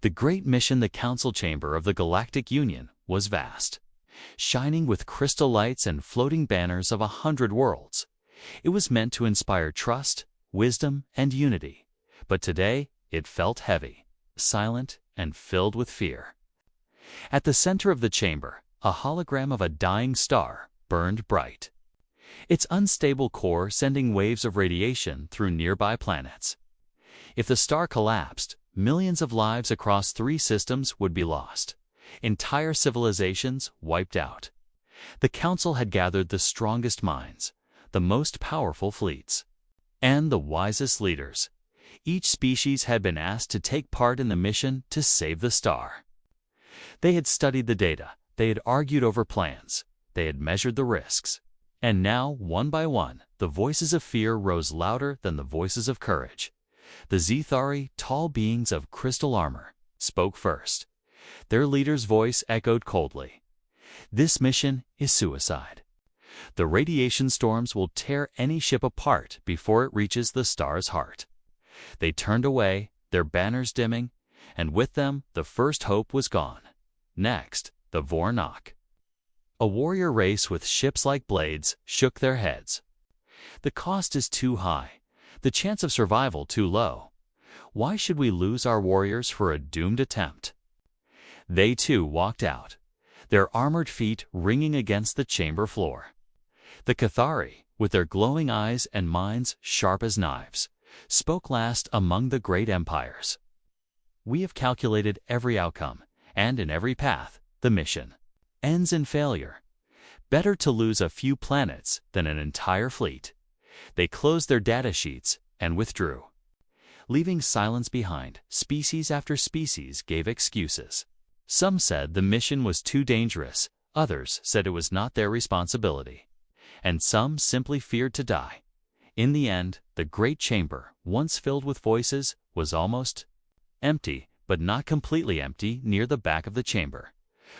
The great mission, the Council Chamber of the Galactic Union, was vast, shining with crystal lights and floating banners of 100 worlds. It was meant to inspire trust, wisdom, and unity. But today, it felt heavy, silent, and filled with fear. At the center of the chamber, a hologram of a dying star burned bright, its unstable core sending waves of radiation through nearby planets. If the star collapsed, millions of lives across 3 systems would be lost, entire civilizations wiped out. The Council had gathered the strongest minds, the most powerful fleets, and the wisest leaders. Each species had been asked to take part in the mission to save the star. They had studied the data, they had argued over plans, they had measured the risks. And now, one by one, the voices of fear rose louder than the voices of courage. The Zethari, tall beings of crystal armor, spoke first. Their leader's voice echoed coldly. This mission is suicide. The radiation storms will tear any ship apart before it reaches the star's heart. They turned away, their banners dimming, and with them the first hope was gone. Next, the Vornok, a warrior race with ships like blades, shook their heads. The cost is too high, the chance of survival too low. Why should we lose our warriors for a doomed attempt? They too walked out, their armored feet ringing against the chamber floor. The Cathari, with their glowing eyes and minds sharp as knives, spoke last among the great empires. We have calculated every outcome, and in every path, the mission ends in failure. Better to lose a few planets than an entire fleet. They closed their data sheets and withdrew. Leaving silence behind, species after species gave excuses. Some said the mission was too dangerous, others said it was not their responsibility, and some simply feared to die. In the end, the great chamber, once filled with voices, was almost empty, but not completely empty. Near the back of the chamber,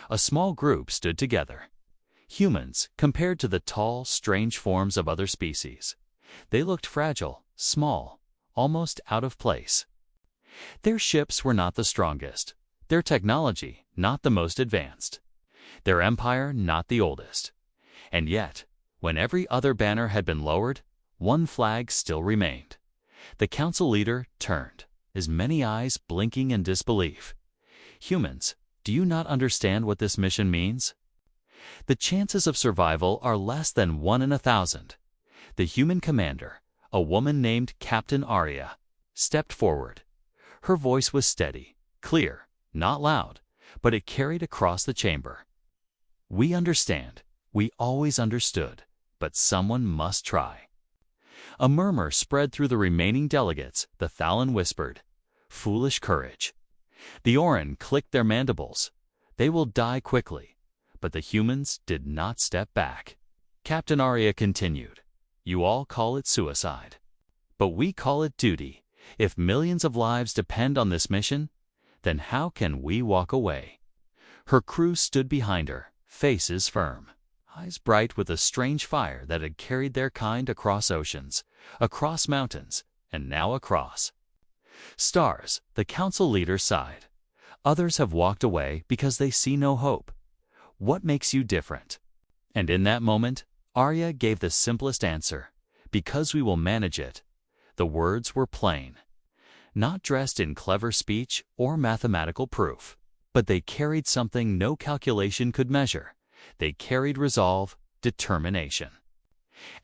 a small group stood together. Humans, compared to the tall, strange forms of other species. They looked fragile, small, almost out of place. Their ships were not the strongest, their technology not the most advanced, their empire not the oldest. And yet, when every other banner had been lowered, one flag still remained. The council leader turned, his many eyes blinking in disbelief. Humans, do you not understand what this mission means? The chances of survival are less than 1 in 1,000. The human commander, a woman named Captain Arya, stepped forward. Her voice was steady, clear, not loud, but it carried across the chamber. We understand. We always understood. But someone must try. A murmur spread through the remaining delegates. The Thalan whispered, "Foolish courage." The Orin clicked their mandibles. They will die quickly. But the humans did not step back. Captain Arya continued, "You all call it suicide. But we call it duty. If millions of lives depend on this mission, then how can we walk away?" Her crew stood behind her, faces firm, eyes bright with a strange fire that had carried their kind across oceans, across mountains, and now across stars. The council leader sighed. Others have walked away because they see no hope. What makes you different? And in that moment, Arya gave the simplest answer, because we will manage it. The words were plain, not dressed in clever speech or mathematical proof, but they carried something no calculation could measure. They carried resolve, determination,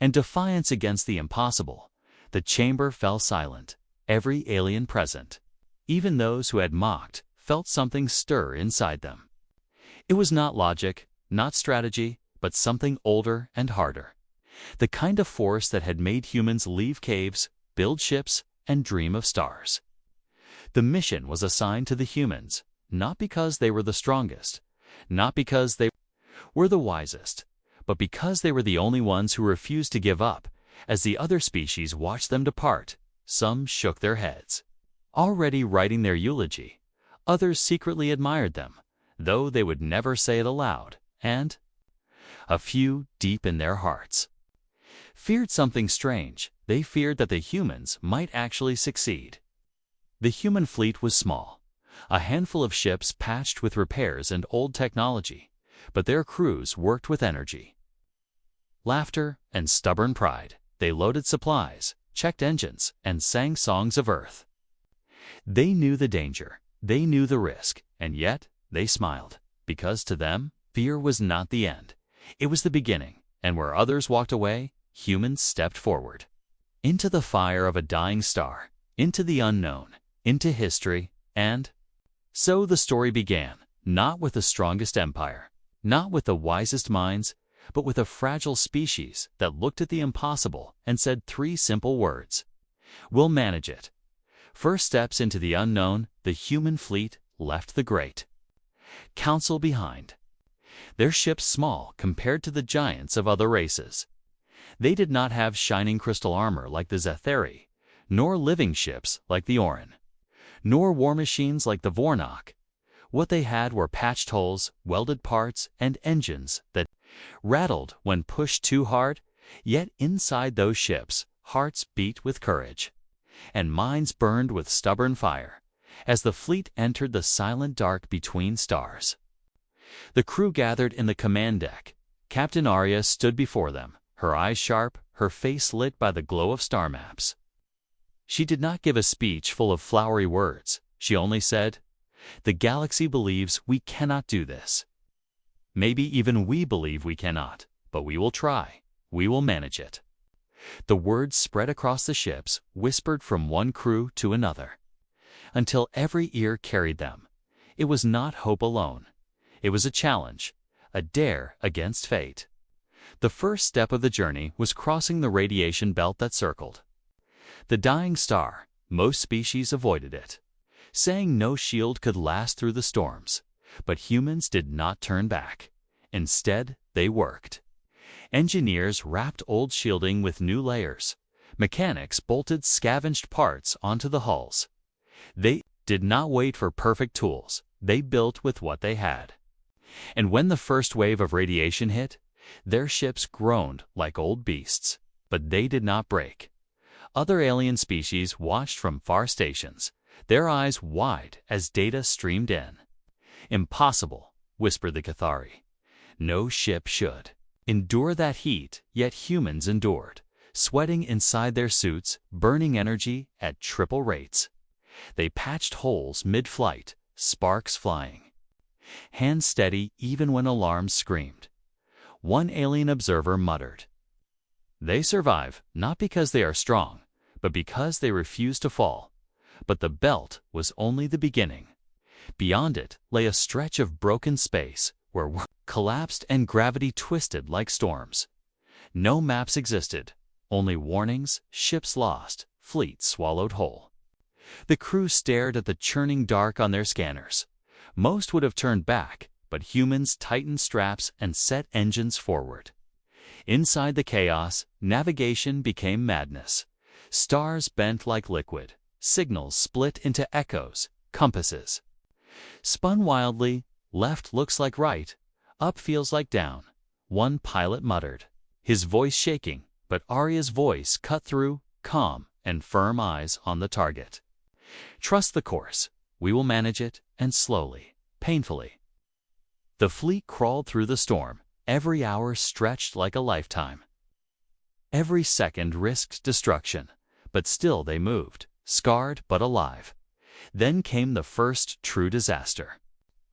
and defiance against the impossible. The chamber fell silent. Every alien present, even those who had mocked, felt something stir inside them. It was not logic, not strategy, but something older and harder. The kind of force that had made humans leave caves, build ships, and dream of stars. The mission was assigned to the humans, not because they were the strongest, not because they were the wisest, but because they were the only ones who refused to give up. As the other species watched them depart, some shook their heads, already writing their eulogy. Others secretly admired them, though they would never say it aloud, and a few, deep in their hearts, feared something strange. They feared that the humans might actually succeed. The human fleet was small, A handful of ships patched with repairs and old technology, but their crews worked with energy. Laughter and stubborn pride, they loaded supplies, checked engines, and sang songs of Earth. They knew the danger, they knew the risk, and yet they smiled, because to them, fear was not the end. It was the beginning, and where others walked away, humans stepped forward. Into the fire of a dying star, into the unknown, into history, and so the story began, not with the strongest empire, not with the wisest minds, but with a fragile species that looked at the impossible and said 3 simple words: "We'll manage it." First steps into the unknown, the human fleet left the great council behind. Their ships small compared to the giants of other races. They did not have shining crystal armor like the Zetheri, nor living ships like the Orin, nor war machines like the Vornok. What they had were patched holes, welded parts, and engines that rattled when pushed too hard, yet inside those ships, hearts beat with courage, and minds burned with stubborn fire, as the fleet entered the silent dark between stars. The crew gathered in the command deck. Captain Arya stood before them, her eyes sharp, her face lit by the glow of star maps. She did not give a speech full of flowery words. She only said, "The galaxy believes we cannot do this. Maybe even we believe we cannot, but we will try. We will manage it." The words spread across the ships, whispered from one crew to another, until every ear carried them. It was not hope alone. It was a challenge, a dare against fate. The first step of the journey was crossing the radiation belt that circled the dying star. Most species avoided it, saying no shield could last through the storms. But humans did not turn back. Instead, they worked. Engineers wrapped old shielding with new layers. Mechanics bolted scavenged parts onto the hulls. They did not wait for perfect tools. They built with what they had. And when the first wave of radiation hit, their ships groaned like old beasts. But they did not break. Other alien species watched from far stations, their eyes wide as data streamed in. "Impossible," whispered the Cathari. "No ship should endure that heat," yet humans endured, sweating inside their suits, burning energy at triple rates. They patched holes mid-flight, sparks flying, hands steady even when alarms screamed. One alien observer muttered, "They survive not because they are strong, but because they refuse to fall." But the belt was only the beginning. Beyond it lay a stretch of broken space where collapsed and gravity twisted like storms. No maps existed, only warnings, ships lost, fleets swallowed whole. The crew stared at the churning dark on their scanners. Most would have turned back, but humans tightened straps and set engines forward. Inside the chaos, navigation became madness. Stars bent like liquid, signals split into echoes, compasses spun wildly. Left looks like right, up feels like down. One pilot muttered, his voice shaking, but Arya's voice cut through, calm and firm, eyes on the target. "Trust the course. We will manage it," and slowly, painfully. The fleet crawled through the storm. Every hour stretched like a lifetime. Every second risked destruction, but still they moved, scarred but alive. Then came the first true disaster.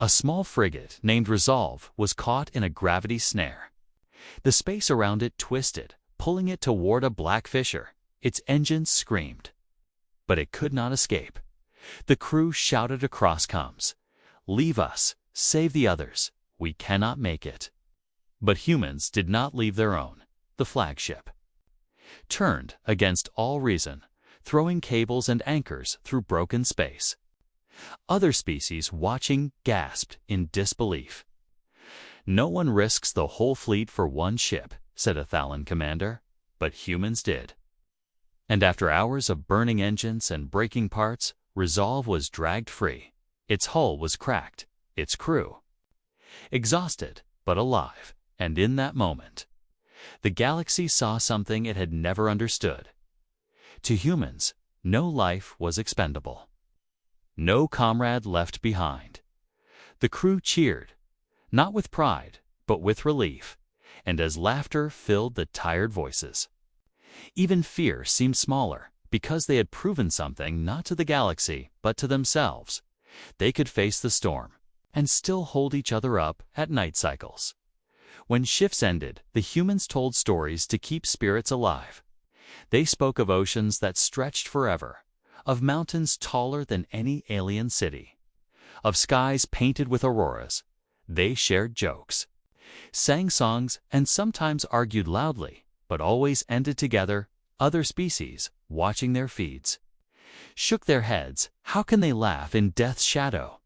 A small frigate named Resolve was caught in a gravity snare. The space around it twisted, pulling it toward a black fissure. Its engines screamed, but it could not escape. The crew shouted across comms, "Leave us, save the others, we cannot make it." But humans did not leave their own. The flagship turned against all reason, throwing cables and anchors through broken space. Other species watching gasped in disbelief. "No one risks the whole fleet for one ship," said a Thalan commander, but humans did. And after hours of burning engines and breaking parts, Resolve was dragged free. Its hull was cracked, its crew exhausted but alive, and in that moment, the galaxy saw something it had never understood. To humans, no life was expendable. no comrade left behind. The crew cheered, not with pride, but with relief, and as laughter filled the tired voices. Even fear seemed smaller, because they had proven something not to the galaxy, but to themselves. They could face the storm, and still hold each other up at night cycles. When shifts ended, the humans told stories to keep spirits alive. They spoke of oceans that stretched forever, of mountains taller than any alien city, of skies painted with auroras. They shared jokes, sang songs, and sometimes argued loudly, but always ended together. Other species, watching their feeds, shook their heads. How can they laugh in death's shadow?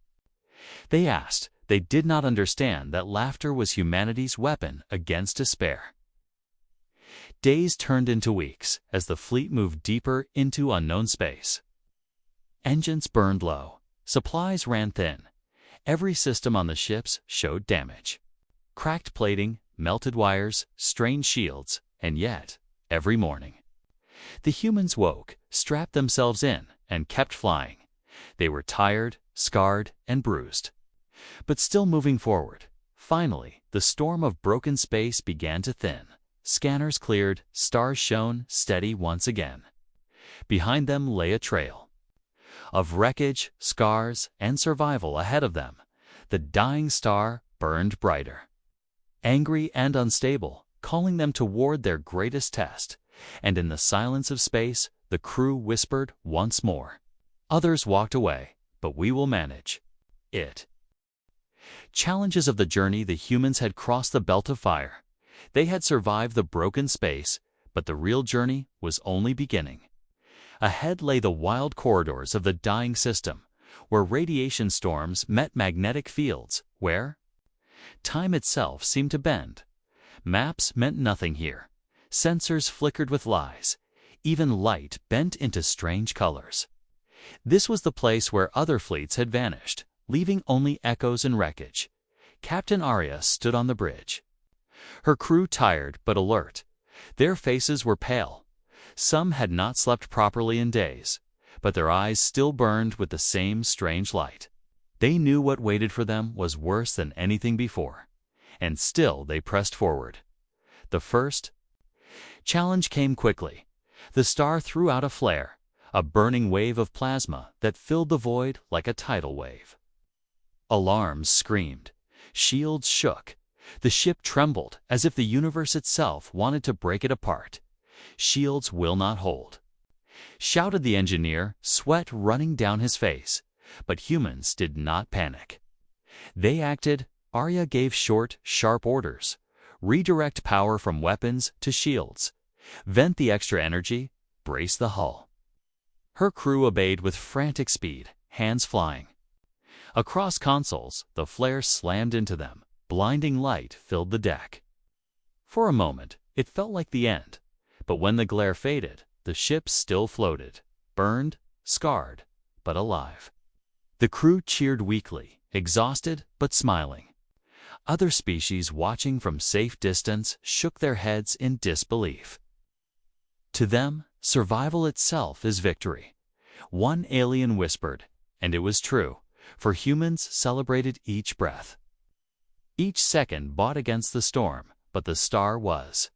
They asked. They did not understand that laughter was humanity's weapon against despair. Days turned into weeks as the fleet moved deeper into unknown space. Engines burned low, supplies ran thin. Every system on the ships showed damage. Cracked plating, melted wires, strained shields, and yet, every morning, the humans woke, strapped themselves in, and kept flying. They were tired, scarred, and bruised, but still moving forward. Finally, the storm of broken space began to thin. Scanners cleared, stars shone steady once again. Behind them lay a trail of wreckage, scars, and survival. Ahead of them, the dying star burned brighter, angry and unstable, calling them toward their greatest test. And in the silence of space, the crew whispered once more. Others walked away, but we will manage it. Challenges of the journey. The humans had crossed the belt of fire. They had survived the broken space, but the real journey was only beginning. Ahead lay the wild corridors of the dying system, where radiation storms met magnetic fields, where time itself seemed to bend. Maps meant nothing here. Sensors flickered with lies. Even light bent into strange colors. This was the place where other fleets had vanished, leaving only echoes and wreckage. Captain Arya stood on the bridge, her crew tired but alert. Their faces were pale. Some had not slept properly in days, but their eyes still burned with the same strange light. They knew what waited for them was worse than anything before, and still they pressed forward. The first challenge came quickly. The star threw out a flare, a burning wave of plasma that filled the void like a tidal wave. Alarms screamed. Shields shook. The ship trembled as if the universe itself wanted to break it apart. Shields will not hold, shouted the engineer, sweat running down his face. But humans did not panic. They acted. Arya gave short, sharp orders. Redirect power from weapons to shields. Vent the extra energy. Brace the hull. Her crew obeyed with frantic speed, hands flying. Across consoles, the flare slammed into them. Blinding light filled the deck. For a moment, it felt like the end. But when the glare faded, the ship still floated, burned, scarred, but alive. The crew cheered weakly, exhausted but smiling. Other species watching from safe distance shook their heads in disbelief. To them, survival itself is victory. One alien whispered, and it was true, for humans celebrated each breath. Each second bought against the storm, but the star was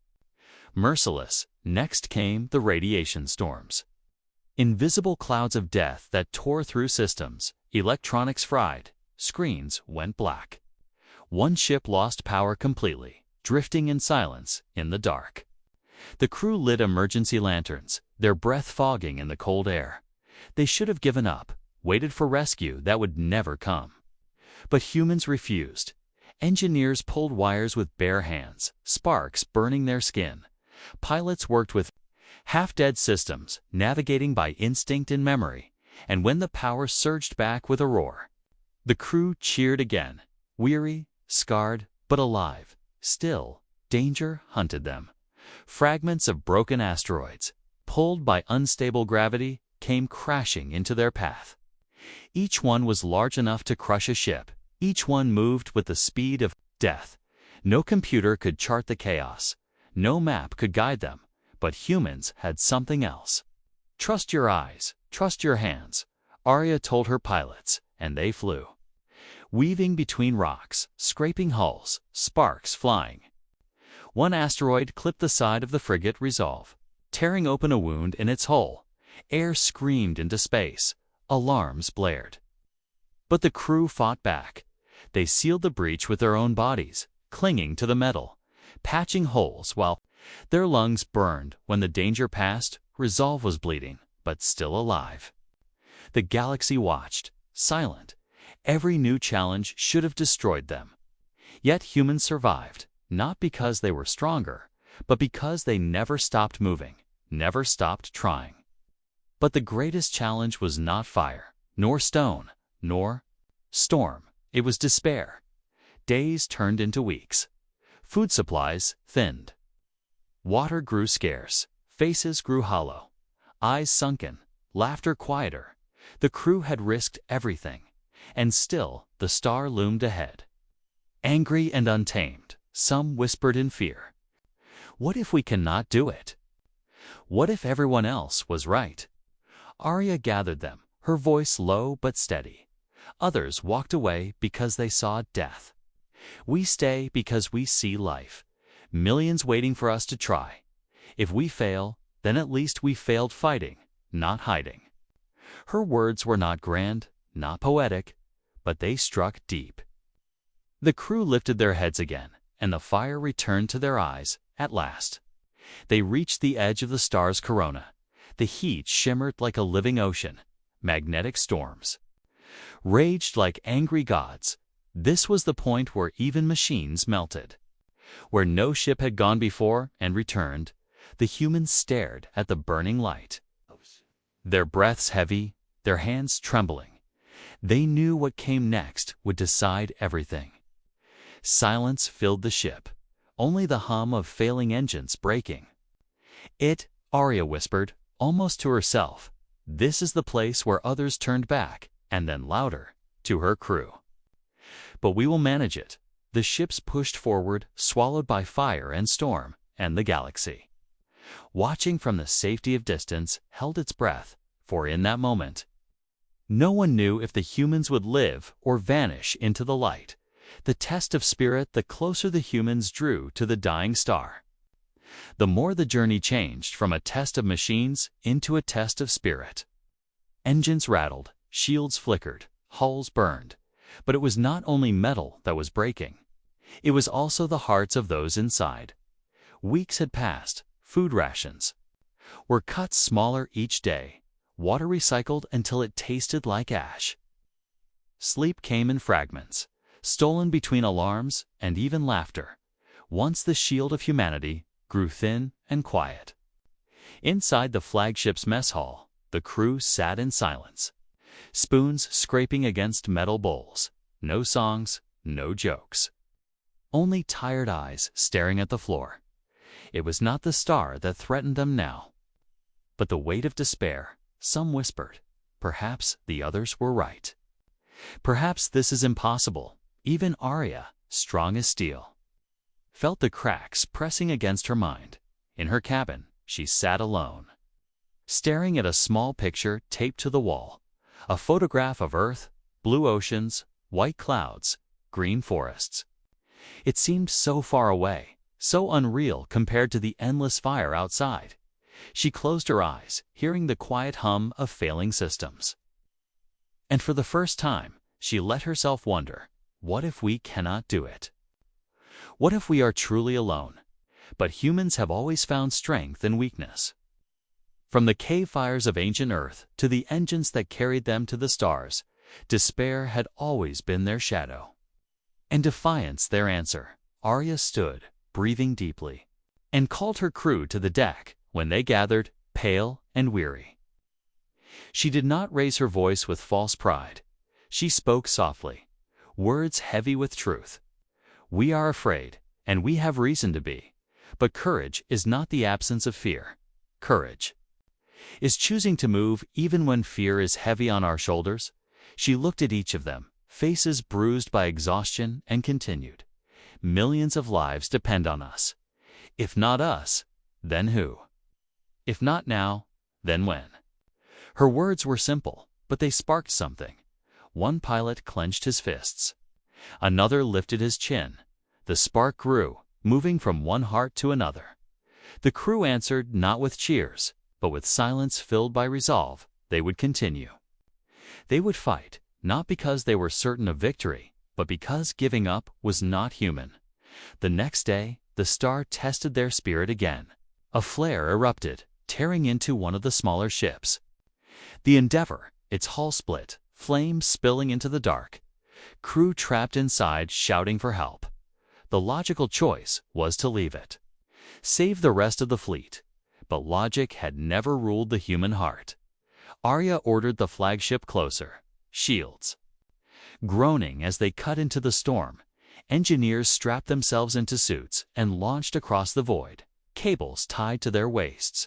merciless. Next came the radiation storms. Invisible clouds of death that tore through systems. Electronics fried. Screens went black. One ship lost power completely, drifting in silence in the dark. The crew lit emergency lanterns, their breath fogging in the cold air. They should have given up, waited for rescue that would never come. But humans refused. Engineers pulled wires with bare hands, sparks burning their skin. Pilots worked with half-dead systems, navigating by instinct and memory. And when the power surged back with a roar, the crew cheered again, weary, scarred, but alive. Still, danger hunted them. Fragments of broken asteroids, pulled by unstable gravity, came crashing into their path. Each one was large enough to crush a ship. Each one moved with the speed of death. No computer could chart the chaos. No map could guide them. But humans had something else. Trust your eyes. Trust your hands. Arya told her pilots, and they flew, weaving between rocks, scraping hulls, sparks flying. One asteroid clipped the side of the frigate Resolve, tearing open a wound in its hull. Air screamed into space. Alarms blared. But the crew fought back. They sealed the breach with their own bodies, clinging to the metal, patching holes while their lungs burned. When the danger passed, Resolve was bleeding, but still alive. The galaxy watched, silent. Every new challenge should have destroyed them. Yet humans survived, not because they were stronger, but because they never stopped moving, never stopped trying. But the greatest challenge was not fire, nor stone, nor storm. It was despair. Days turned into weeks. Food supplies thinned. Water grew scarce. Faces grew hollow. Eyes sunken. Laughter quieter. The crew had risked everything. And still the star loomed ahead. Angry and untamed, some whispered in fear. What if we cannot do it? What if everyone else was right? Arya gathered them, her voice low but steady. Others walked away because they saw death. We stay because we see life. Millions waiting for us to try. If we fail, then at least we failed fighting, not hiding. Her words were not grand, not poetic, but they struck deep. The crew lifted their heads again, and the fire returned to their eyes at last. They reached the edge of the star's corona. The heat shimmered like a living ocean. Magnetic storms raged like angry gods. This was the point where even machines melted. Where no ship had gone before and returned, the humans stared at the burning light. Their breaths heavy, their hands trembling. They knew what came next would decide everything. Silence filled the ship, only the hum of failing engines breaking. Arya whispered, almost to herself, this is the place where others turned back, and then louder, to her crew. But we will manage it. The ships pushed forward, swallowed by fire and storm, and the galaxy, watching from the safety of distance, held its breath, for in that moment, no one knew if the humans would live or vanish into the light. The test of spirit, the closer the humans drew to the dying star. The more the journey changed from a test of machines into a test of spirit. Engines rattled, shields flickered, hulls burned. But it was not only metal that was breaking. It was also the hearts of those inside. Weeks had passed. Food rations were cut smaller each day. Water recycled until it tasted like ash. Sleep came in fragments, stolen between alarms and even laughter. Once the shield of humanity grew thin and quiet. Inside the flagship's mess hall, the crew sat in silence. Spoons scraping against metal bowls. No songs, no jokes. Only tired eyes staring at the floor. It was not the star that threatened them now, but the weight of despair. Some whispered. Perhaps the others were right. Perhaps this is impossible. Even Arya, strong as steel, felt the cracks pressing against her mind. In her cabin, she sat alone, staring at a small picture taped to the wall. A photograph of Earth, blue oceans, white clouds, green forests. It seemed so far away, so unreal compared to the endless fire outside. She closed her eyes, hearing the quiet hum of failing systems. And for the first time, she let herself wonder, what if we cannot do it? What if we are truly alone? But humans have always found strength in weakness. From the cave fires of ancient Earth to the engines that carried them to the stars, despair had always been their shadow. And defiance their answer. Arya stood, breathing deeply, and called her crew to the deck when they gathered, pale and weary. She did not raise her voice with false pride. She spoke softly, words heavy with truth. We are afraid, and we have reason to be. But courage is not the absence of fear. Courage is choosing to move even when fear is heavy on our shoulders. She looked at each of them, faces bruised by exhaustion, and continued, millions of lives depend on us. If not us, then who? If not now, then when? Her words were simple, but they sparked something. One pilot clenched his fists. Another lifted his chin. The spark grew, moving from one heart to another. The crew answered not with cheers, but with silence filled by resolve. They would continue. They would fight, not because they were certain of victory, but because giving up was not human. The next day, the star tested their spirit again. A flare erupted, tearing into one of the smaller ships. The Endeavor, its hull split, flames spilling into the dark. Crew trapped inside shouting for help. The logical choice was to leave it. Save the rest of the fleet. But logic had never ruled the human heart. Arya ordered the flagship closer. Shields. Groaning as they cut into the storm, engineers strapped themselves into suits and launched across the void, cables tied to their waists.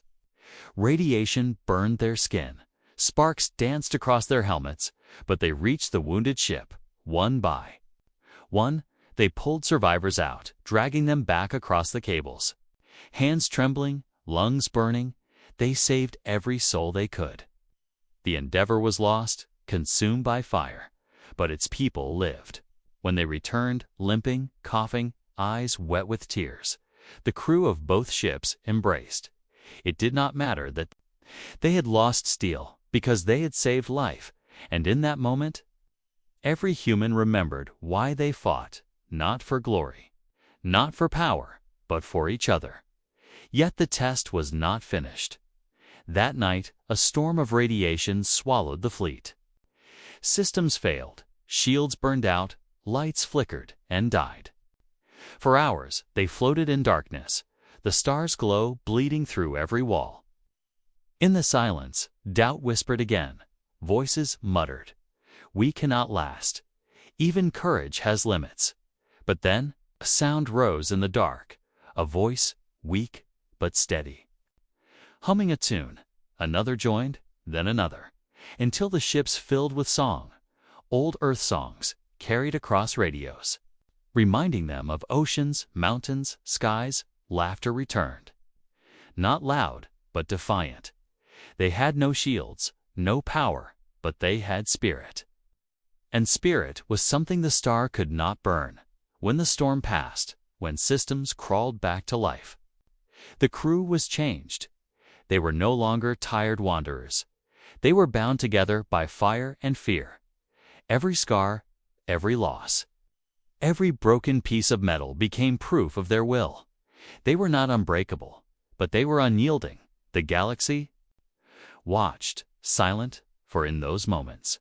Radiation burned their skin. Sparks danced across their helmets, but they reached the wounded ship, one by one. They pulled survivors out, dragging them back across the cables. Hands trembling, lungs burning, they saved every soul they could. The Endeavor was lost, consumed by fire, but its people lived. When they returned, limping, coughing, eyes wet with tears, the crew of both ships embraced. It did not matter that they had lost steel, because they had saved life, and in that moment, every human remembered why they fought, not for glory, not for power, but for each other. Yet the test was not finished. That night, a storm of radiation swallowed the fleet. Systems failed, shields burned out, lights flickered and died. For hours, they floated in darkness, the stars' glow bleeding through every wall. In the silence, doubt whispered again. Voices muttered, "We cannot last. Even courage has limits." But then, a sound rose in the dark, a voice, weak but steady. Humming a tune, another joined, then another, until the ships filled with song, old Earth songs, carried across radios. Reminding them of oceans, mountains, skies, laughter returned. Not loud, but defiant. They had no shields, no power, but they had spirit. And spirit was something the star could not burn. When the storm passed, when systems crawled back to life, the crew was changed. They were no longer tired wanderers. They were bound together by fire and fear. Every scar, every loss, every broken piece of metal became proof of their will. They were not unbreakable, but they were unyielding. The galaxy watched, silent, for in those moments,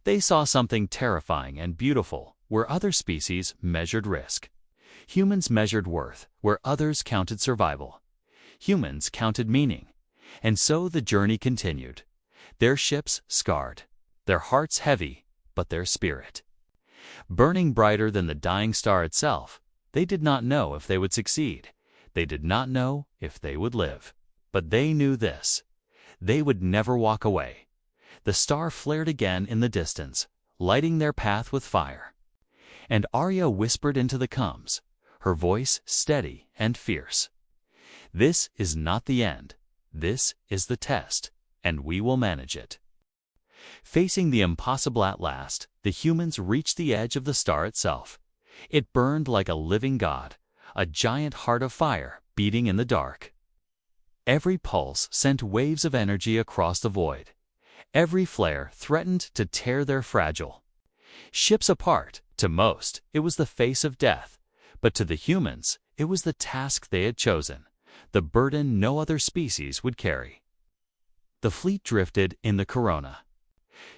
they saw something terrifying and beautiful where other species measured risk. Humans measured worth where others counted survival. Humans counted meaning. And so the journey continued. Their ships scarred, their hearts heavy, but their spirit burning brighter than the dying star itself. They did not know if they would succeed. They did not know if they would live. But they knew this: they would never walk away. The star flared again in the distance, lighting their path with fire. And Arya whispered into the coms, her voice steady and fierce, "This is not the end. This is the test, and we will manage it." Facing the impossible at last, the humans reached the edge of the star itself. It burned like a living god, a giant heart of fire beating in the dark. Every pulse sent waves of energy across the void. Every flare threatened to tear their fragile ships apart. To most, it was the face of death, but to the humans, it was the task they had chosen, the burden no other species would carry. The fleet drifted in the corona,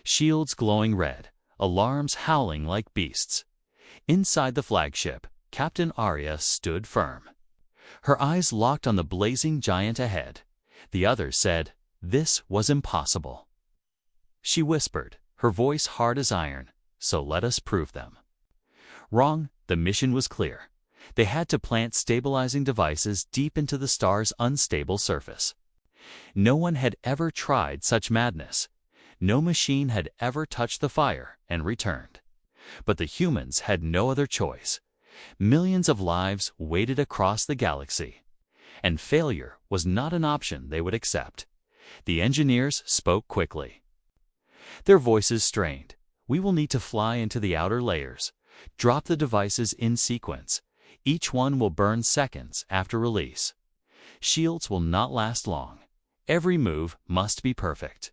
shields glowing red, alarms howling like beasts. Inside the flagship, Captain Arya stood firm. Her eyes locked on the blazing giant ahead. The others said, "This was impossible." She whispered, her voice hard as iron, "So let us prove them wrong." The mission was clear. They had to plant stabilizing devices deep into the star's unstable surface. No one had ever tried such madness. No machine had ever touched the fire and returned. But the humans had no other choice. Millions of lives waited across the galaxy, and failure was not an option they would accept. The engineers spoke quickly. Their voices strained. "We will need to fly into the outer layers. Drop the devices in sequence. Each one will burn seconds after release. Shields will not last long. Every move must be perfect."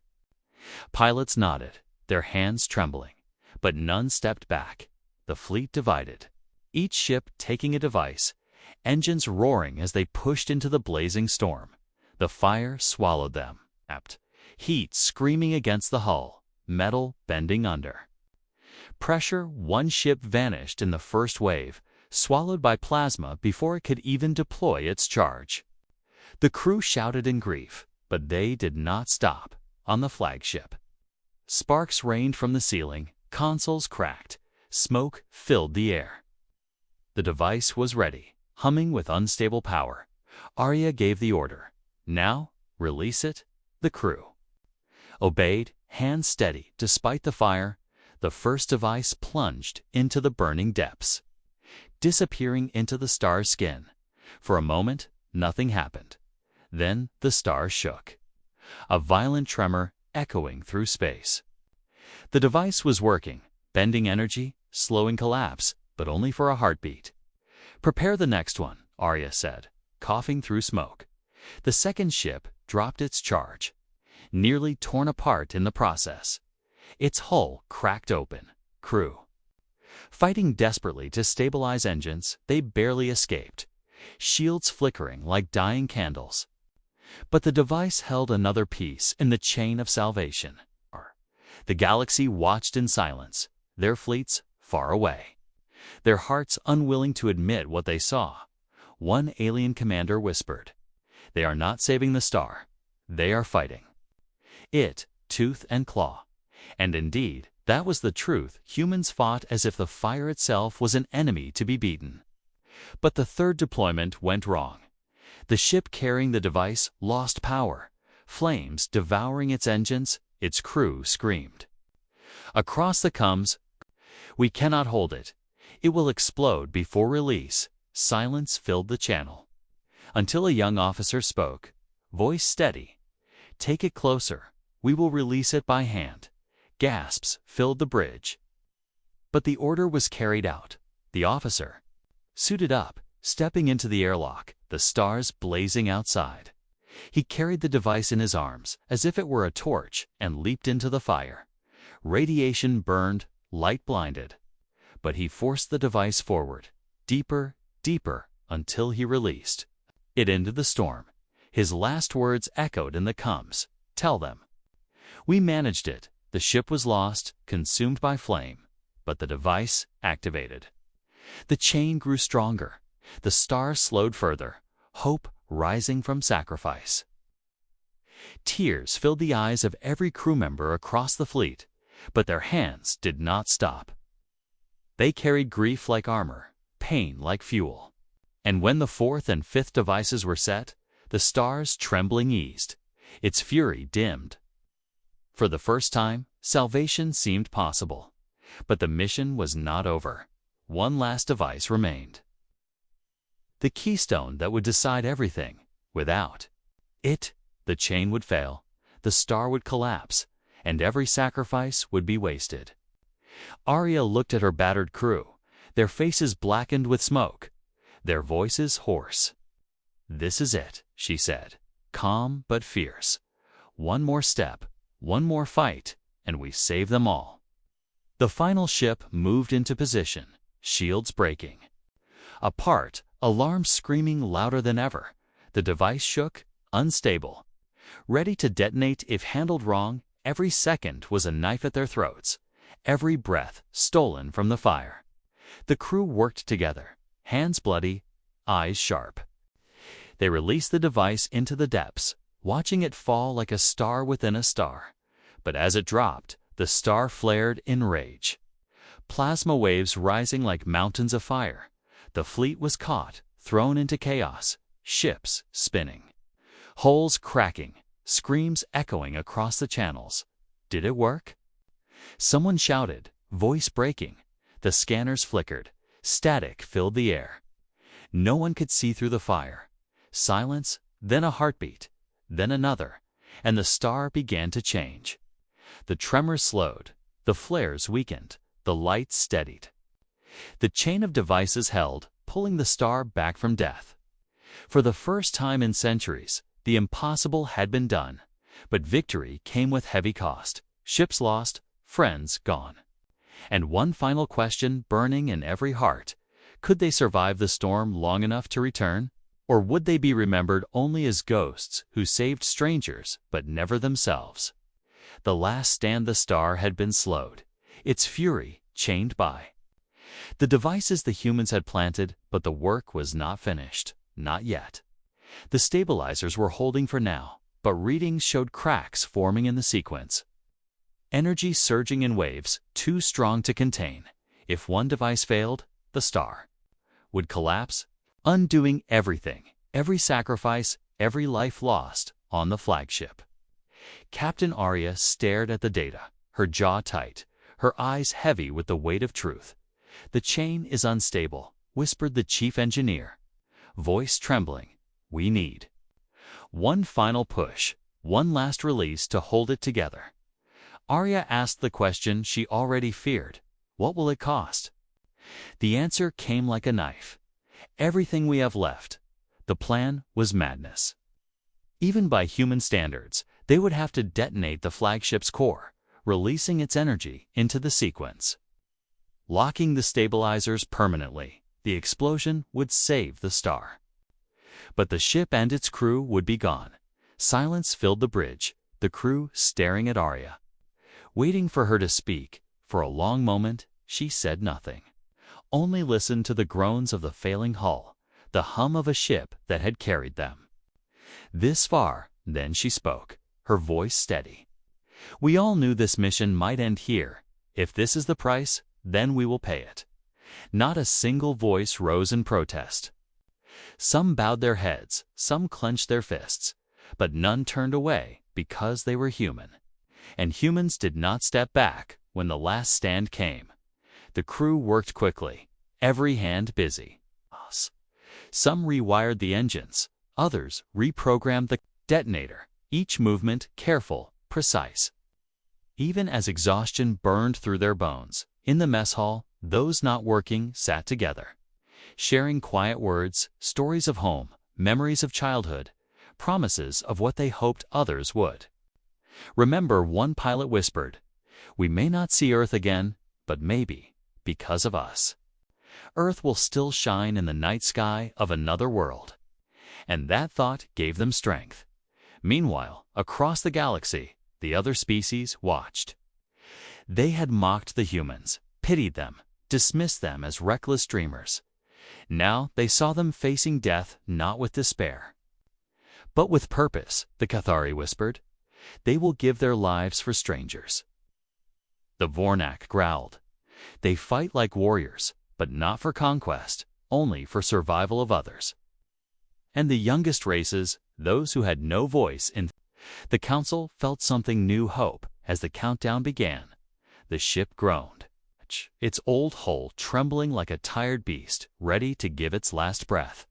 Pilots nodded, their hands trembling, but none stepped back. The fleet divided, each ship taking a device, engines roaring as they pushed into the blazing storm. The fire swallowed them, heat screaming against the hull, metal bending under. Pressure, one ship vanished in the first wave, swallowed by plasma before it could even deploy its charge. The crew shouted in grief, but they did not stop. On the flagship, sparks rained from the ceiling, consoles cracked, smoke filled the air. The device was ready, humming with unstable power. Arya gave the order. "Now, release it." The crew obeyed, hands steady despite the fire. The first device plunged into the burning depths, disappearing into the star's skin. For a moment, nothing happened. Then the star shook, a violent tremor echoing through space. The device was working, bending energy, slowing collapse, but only for a heartbeat. "Prepare the next one," Arya said, coughing through smoke. The second ship dropped its charge, nearly torn apart in the process. Its hull cracked open. Crew fighting desperately to stabilize engines, they barely escaped, shields flickering like dying candles. But the device held another piece in the chain of salvation. The galaxy watched in silence, their fleets far away, their hearts unwilling to admit what they saw. One alien commander whispered, "They are not saving the star. They are fighting it, tooth and claw." And indeed, that was the truth. Humans fought as if the fire itself was an enemy to be beaten. But the third deployment went wrong. The ship carrying the device lost power, flames devouring its engines. Its crew screamed. Across the comms, "We cannot hold it. It will explode before release." Silence filled the channel, until a young officer spoke, voice steady. "Take it closer. We will release it by hand." Gasps filled the bridge. But the order was carried out. The officer suited up, stepping into the airlock, the stars blazing outside. He carried the device in his arms, as if it were a torch, and leaped into the fire. Radiation burned, light blinded. But he forced the device forward, deeper, deeper, until he released it into the storm. His last words echoed in the comms. "Tell them. We managed it." The ship was lost, consumed by flame, but the device activated. The chain grew stronger. The stars slowed further, hope rising from sacrifice. Tears filled the eyes of every crew member across the fleet, but their hands did not stop. They carried grief like armor, pain like fuel. And when the fourth and fifth devices were set, the star's trembling eased, its fury dimmed. For the first time, salvation seemed possible. But the mission was not over. One last device remained, the keystone that would decide everything. Without it, the chain would fail, the star would collapse, and every sacrifice would be wasted. Arya looked at her battered crew, their faces blackened with smoke, their voices hoarse. "This is it," she said, calm but fierce. "One more step, one more fight, and we save them all." The final ship moved into position, shields breaking. Apart, alarms screaming louder than ever. The device shook, unstable, ready to detonate if handled wrong. Every second was a knife at their throats, every breath stolen from the fire. The crew worked together, hands bloody, eyes sharp. They released the device into the depths, watching it fall like a star within a star. But as it dropped, the star flared in rage, plasma waves rising like mountains of fire. The fleet was caught, thrown into chaos, ships spinning, hulls cracking, screams echoing across the channels. Did it work? Someone shouted, voice breaking. The scanners flickered, static filled the air. No one could see through the fire. Silence, then a heartbeat, then another, and the star began to change. The tremors slowed, the flares weakened, the lights steadied. The chain of devices held, pulling the star back from death. For the first time in centuries, the impossible had been done, but victory came with heavy cost. Ships lost, friends gone. And one final question burning in every heart: could they survive the storm long enough to return? Or would they be remembered only as ghosts who saved strangers but never themselves? The last stand the star had been slowed, its fury chained by the devices the humans had planted, but the work was not finished. Not yet. The stabilizers were holding for now, but readings showed cracks forming in the sequence. Energy surging in waves, too strong to contain. If one device failed, the star would collapse, undoing everything, every sacrifice, every life lost on the flagship. Captain Arya stared at the data, her jaw tight, her eyes heavy with the weight of truth. "The chain is unstable," whispered the chief engineer, voice trembling. "We need one final push, one last release to hold it together." Arya asked the question she already feared: what will it cost? The answer came like a knife. Everything we have left. The plan was madness. Even by human standards, they would have to detonate the flagship's core, releasing its energy into the sequence. Locking the stabilizers permanently, the explosion would save the star. But the ship and its crew would be gone. Silence filled the bridge, the crew staring at Arya, waiting for her to speak. For a long moment, she said nothing. Only listened to the groans of the failing hull, the hum of a ship that had carried them this far. Then she spoke, her voice steady. "We all knew this mission might end here. If this is the price, then we will pay it." Not a single voice rose in protest. Some bowed their heads, some clenched their fists, but none turned away because they were human. And humans did not step back when the last stand came. The crew worked quickly, every hand busy. Some rewired the engines, others reprogrammed the detonator, each movement careful, precise. Even as exhaustion burned through their bones, in the mess hall, those not working sat together, sharing quiet words, stories of home, memories of childhood, promises of what they hoped others would. "Remember," one pilot whispered, "we may not see Earth again, but maybe, because of us, Earth will still shine in the night sky of another world." And that thought gave them strength. Meanwhile, across the galaxy, the other species watched. They had mocked the humans, pitied them, dismissed them as reckless dreamers. Now they saw them facing death not with despair, but with purpose, the Cathari whispered. "They will give their lives for strangers." The Vornak growled. "They fight like warriors, but not for conquest, only for survival of others." And the youngest races, those who had no voice in the council, felt something new hope as the countdown began. The ship groaned, its old hull trembling like a tired beast, ready to give its last breath.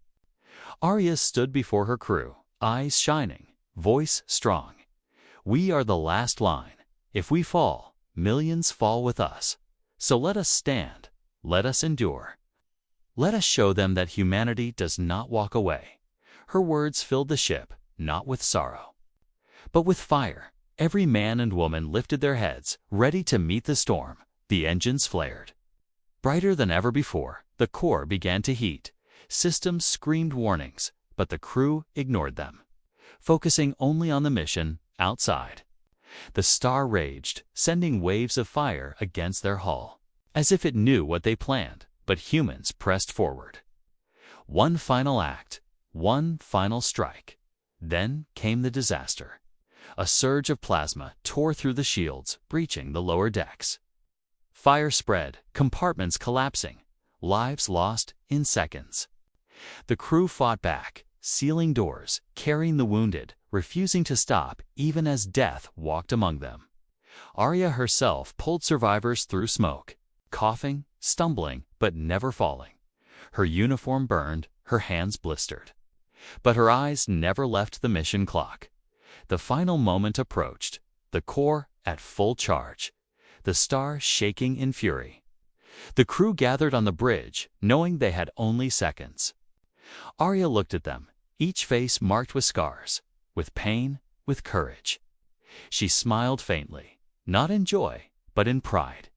Arya stood before her crew, eyes shining, voice strong. "We are the last line. If we fall, millions fall with us. So let us stand, let us endure. Let us show them that humanity does not walk away." Her words filled the ship, not with sorrow, but with fire. Every man and woman lifted their heads, ready to meet the storm. The engines flared. Brighter than ever before, the core began to heat. Systems screamed warnings, but the crew ignored them, focusing only on the mission outside. The star raged, sending waves of fire against their hull, as if it knew what they planned, but humans pressed forward. One final act, one final strike. Then came the disaster. A surge of plasma tore through the shields, breaching the lower decks. Fire spread, compartments collapsing, lives lost in seconds. The crew fought back, sealing doors, carrying the wounded, refusing to stop even as death walked among them. Arya herself pulled survivors through smoke, coughing, stumbling, but never falling. Her uniform burned, her hands blistered. But her eyes never left the mission clock. The final moment approached. the core at full charge, the star shaking in fury. The crew gathered on the bridge, knowing they had only seconds. Arya looked at them, each face marked with scars, with pain, with courage. She smiled faintly, not in joy, but in pride.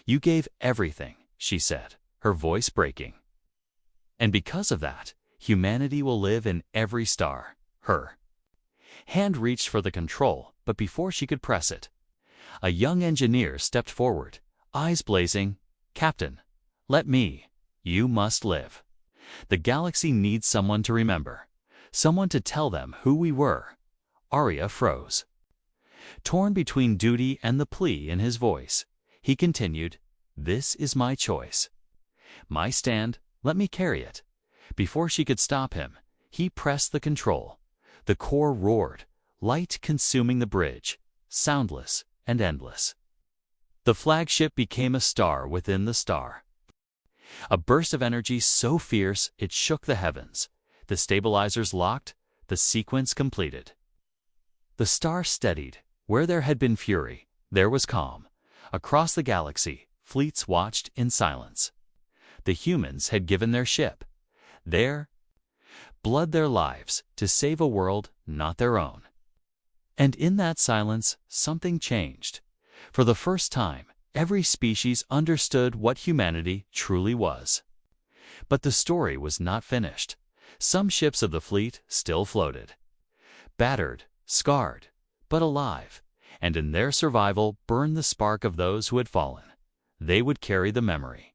"You gave everything," she said, her voice breaking. "And because of that, humanity will live in every star." Her hand reached for the control, but before she could press it, a young engineer stepped forward, eyes blazing. "Captain, let me. You must live. The galaxy needs someone to remember, someone to tell them who we were." Arya froze. Torn between duty and the plea in his voice, he continued, "This is my choice. My stand, let me carry it." Before she could stop him, he pressed the control. The core roared, light consuming the bridge, soundless and endless. The flagship became a star within the star. A burst of energy so fierce it shook the heavens. The stabilizers locked, the sequence completed. The star steadied. Where there had been fury, there was calm. Across the galaxy, fleets watched in silence. The humans had given their ship, their blood, their lives, to save a world not their own. And in that silence, something changed. For the first time, every species understood what humanity truly was. But the story was not finished. Some ships of the fleet still floated, battered, scarred, but alive, and in their survival burned the spark of those who had fallen. They would carry the memory.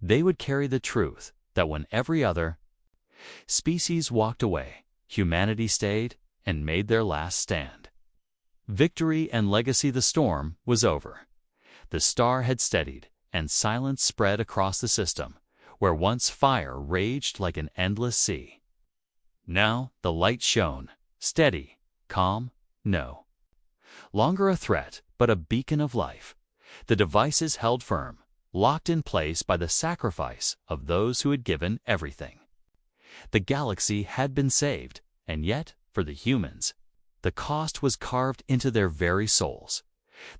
They would carry the truth that when every other species walked away, humanity stayed and made their last stand. Victory and legacy. The storm was over. The star had steadied, and silence spread across the system, where once fire raged like an endless sea. Now the light shone, steady, calm, no longer a threat, but a beacon of life. The devices held firm, locked in place by the sacrifice of those who had given everything. The galaxy had been saved, and yet, for the humans, the cost was carved into their very souls.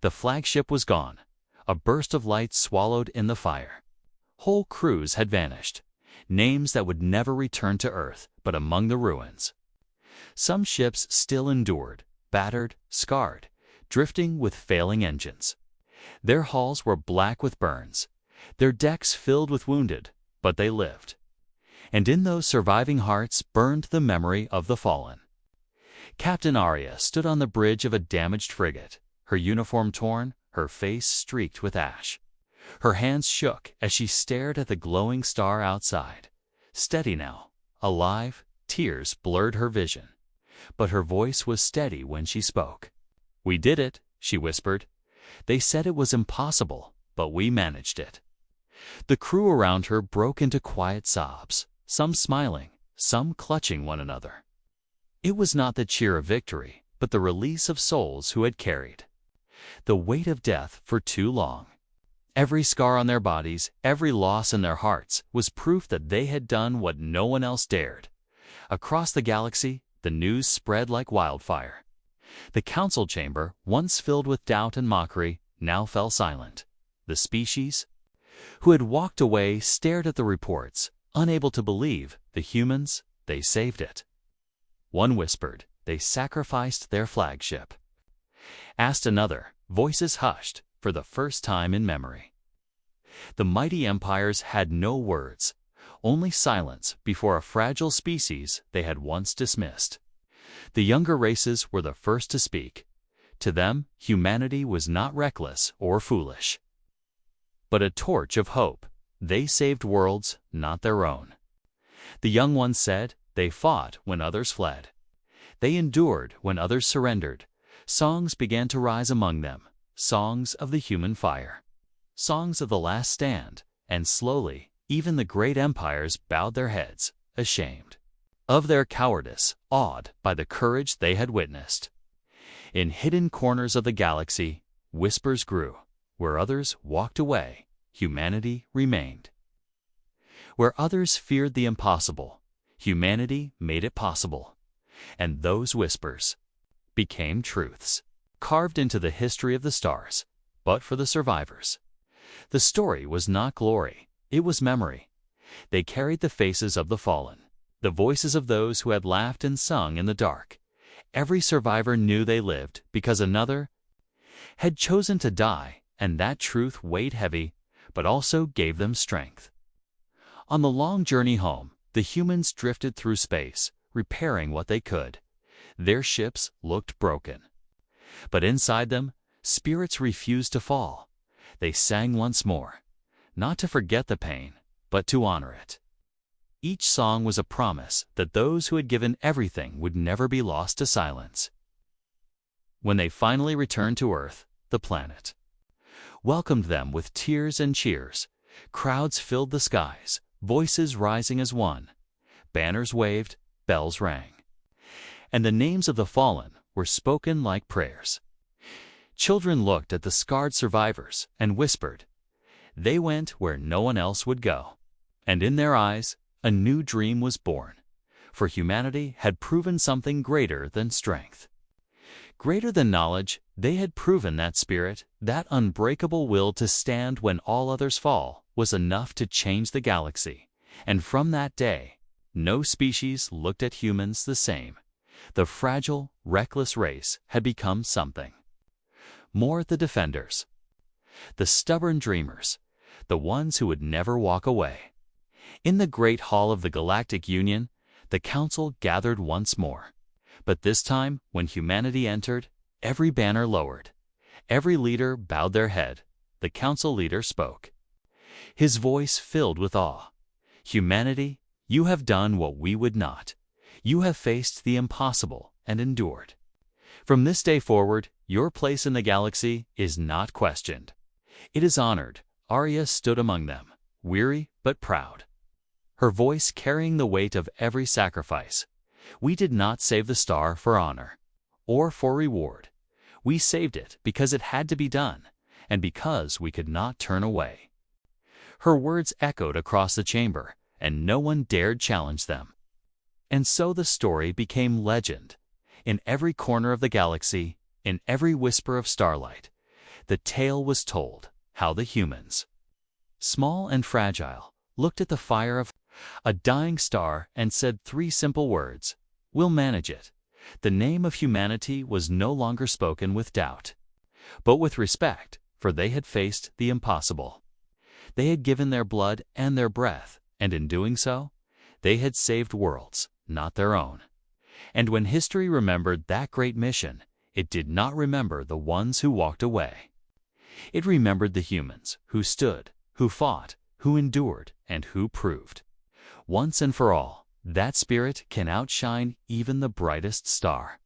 The flagship was gone, a burst of light swallowed in the fire. Whole crews had vanished, names that would never return to Earth, but among the ruins. Some ships still endured, battered, scarred, drifting with failing engines. Their hulls were black with burns, their decks filled with wounded, but they lived. And in those surviving hearts burned the memory of the fallen. Captain Arya stood on the bridge of a damaged frigate, her uniform torn, her face streaked with ash. Her hands shook as she stared at the glowing star outside. Steady now, alive, tears blurred her vision. But her voice was steady when she spoke. "We did it," she whispered. "They said it was impossible, but we managed it." The crew around her broke into quiet sobs, some smiling, some clutching one another. It was not the cheer of victory, but the release of souls who had carried the weight of death for too long. Every scar on their bodies, every loss in their hearts, was proof that they had done what no one else dared. Across the galaxy, the news spread like wildfire. The council chamber, once filled with doubt and mockery, now fell silent. The species who had walked away stared at the reports, unable to believe. The humans, they saved it. One whispered, "They sacrificed their flagship." Asked another, voices hushed, for the first time in memory. The mighty empires had no words, only silence before a fragile species they had once dismissed. The younger races were the first to speak. To them, humanity was not reckless or foolish, but a torch of hope. They saved worlds, not their own. The young ones said, they fought when others fled. They endured when others surrendered. Songs began to rise among them, songs of the human fire, songs of the last stand, and slowly, even the great empires bowed their heads, ashamed of their cowardice, awed by the courage they had witnessed. In hidden corners of the galaxy, whispers grew. Where others walked away, humanity remained. Where others feared the impossible, humanity made it possible. And those whispers became truths. carved into the history of the stars. But for the survivors, the story was not glory, it was memory. They carried the faces of the fallen, the voices of those who had laughed and sung in the dark. Every survivor knew they lived because another had chosen to die, and that truth weighed heavy, but also gave them strength. On the long journey home, the humans drifted through space, repairing what they could. Their ships looked broken. But inside them, spirits refused to fall. They sang once more, not to forget the pain, but to honor it. Each song was a promise that those who had given everything would never be lost to silence. When they finally returned to Earth, the planet welcomed them with tears and cheers. Crowds filled the skies, voices rising as one. Banners waved, bells rang. And the names of the fallen were spoken like prayers. Children looked at the scarred survivors and whispered, "They went where no one else would go." And in their eyes, a new dream was born, for humanity had proven something greater than strength. Greater than knowledge, they had proven that spirit, that unbreakable will to stand when all others fall, was enough to change the galaxy. And from that day, no species looked at humans the same. The fragile, reckless race had become something more: the defenders, the stubborn dreamers, the ones who would never walk away. In the great hall of the Galactic Union, the Council gathered once more. But this time, when humanity entered, every banner lowered. Every leader bowed their head. The Council leader spoke, his voice filled with awe. "Humanity, you have done what we would not. You have faced the impossible and endured. From this day forward, your place in the galaxy is not questioned. It is honored." Arya stood among them, weary but proud, her voice carrying the weight of every sacrifice. "We did not save the star for honor or for reward. We saved it because it had to be done, and because we could not turn away." Her words echoed across the chamber, and no one dared challenge them. And so the story became legend. In every corner of the galaxy, in every whisper of starlight, the tale was told how the humans, small and fragile, looked at the fire of a dying star and said three simple words: "We'll manage it." The name of humanity was no longer spoken with doubt, but with respect, for they had faced the impossible. They had given their blood and their breath, and in doing so, they had saved worlds, not their own. And when history remembered that great mission, it did not remember the ones who walked away. It remembered the humans who stood, who fought, who endured, and who proved, once and for all, that spirit can outshine even the brightest star.